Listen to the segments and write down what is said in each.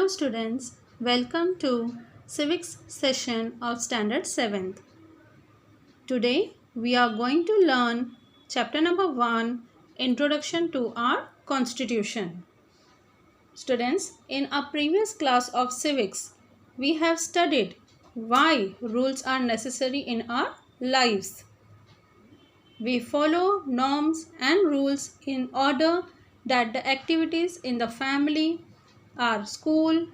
Hello students, welcome to Civics session of Standard 7th. Today we are going to learn chapter number 1, Introduction to our Constitution. Students, in our previous class of Civics, we have studied why rules are necessary in our lives. We follow norms and rules in order that the activities in the family, our school,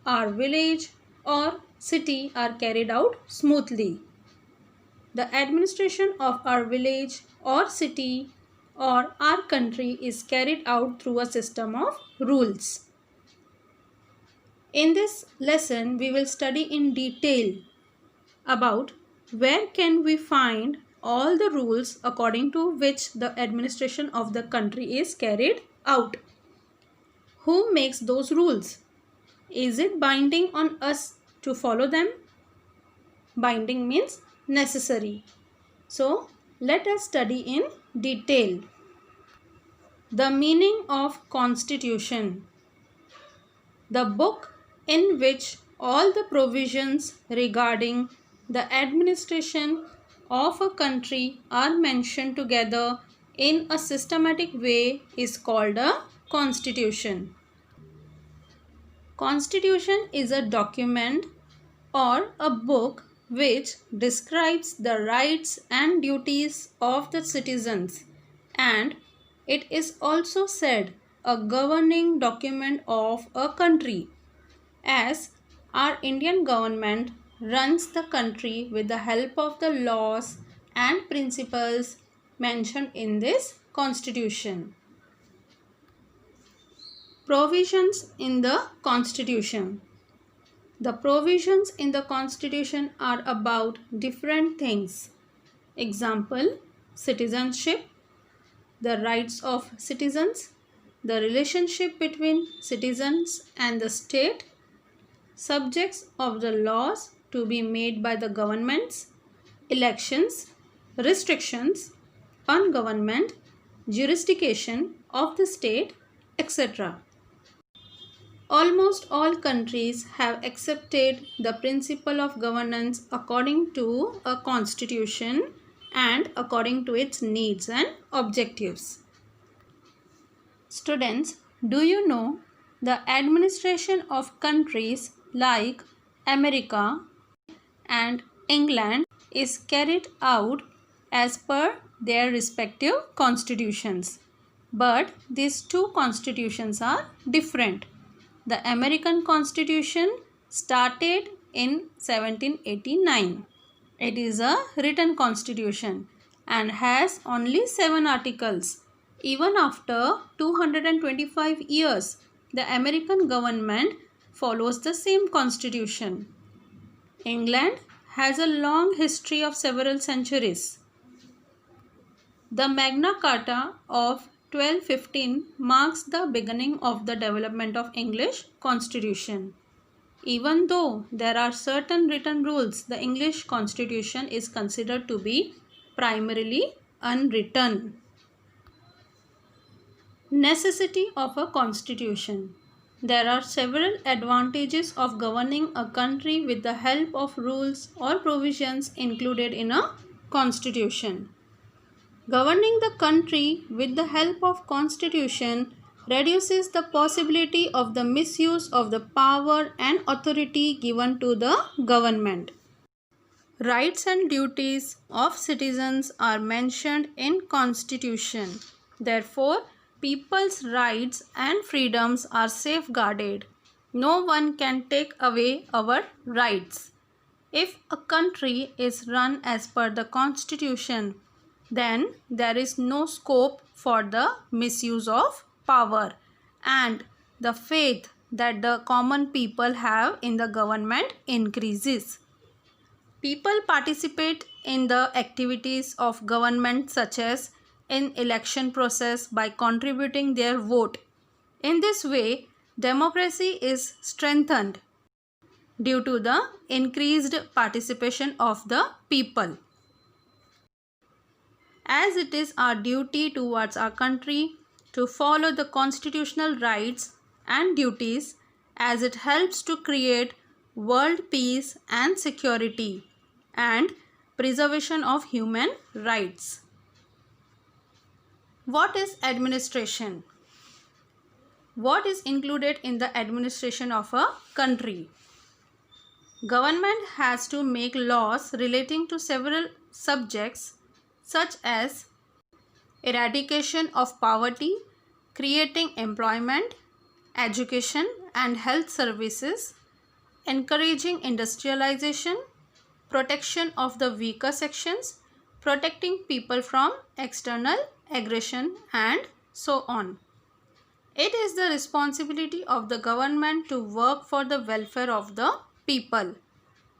our village or city are carried out smoothly. The administration of our village or city or our country is carried out through a system of rules. In this lesson, we will study in detail about where can we find all the rules according to which the administration of the country is carried out. Who makes those rules? Is it binding on us to follow them? Binding means necessary. So, let us study in detail. The meaning of Constitution. The book in which all the provisions regarding the administration of a country are mentioned together in a systematic way is called a constitution. Constitution is a document or a book which describes the rights and duties of the citizens, and it is also said a governing document of a country, as our Indian government runs the country with the help of the laws and principles mentioned in this constitution. Provisions in the Constitution. The provisions in the Constitution are about different things. Example, citizenship, the rights of citizens, the relationship between citizens and the state, subjects of the laws to be made by the governments, elections, restrictions on government, jurisdiction of the state, etc. Almost all countries have accepted the principle of governance according to a constitution and according to its needs and objectives. Students, do you know the administration of countries like America and England is carried out as per their respective constitutions? But these two constitutions are different. The American Constitution started in 1789. It is a written constitution and has only 7 articles. Even after 225 years, the American government follows the same constitution. England has a long history of several centuries. The Magna Carta of 1215 marks the beginning of the development of English Constitution. Even though there are certain written rules, the English Constitution is considered to be primarily unwritten. Necessity of a constitution. There are several advantages of governing a country with the help of rules or provisions included in a constitution. Governing the country with the help of constitution reduces the possibility of the misuse of the power and authority given to the government. Rights and duties of citizens are mentioned in constitution. Therefore, people's rights and freedoms are safeguarded. No one can take away our rights. If a country is run as per the constitution, then there is no scope for the misuse of power, and the faith that the common people have in the government increases. People participate in the activities of government such as in election process by contributing their vote. In this way, democracy is strengthened due to the increased participation of the people. As it is our duty towards our country to follow the constitutional rights and duties, as it helps to create world peace and security and preservation of human rights. What is administration? What is included in the administration of a country? Government has to make laws relating to several subjects such as eradication of poverty, creating employment, education and health services, encouraging industrialization, protection of the weaker sections, protecting people from external aggression, and so on. It is the responsibility of the government to work for the welfare of the people,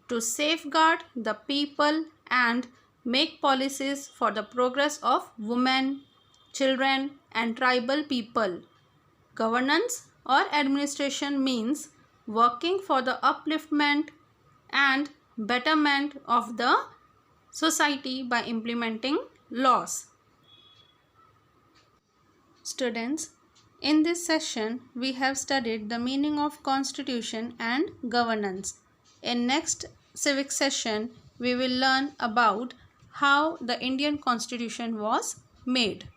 to safeguard the people and make policies for the progress of women, children and tribal people. Governance or administration means working for the upliftment and betterment of the society by implementing laws. Students, in this session we have studied the meaning of constitution and governance. In next civic session we will learn about how the Indian Constitution was made.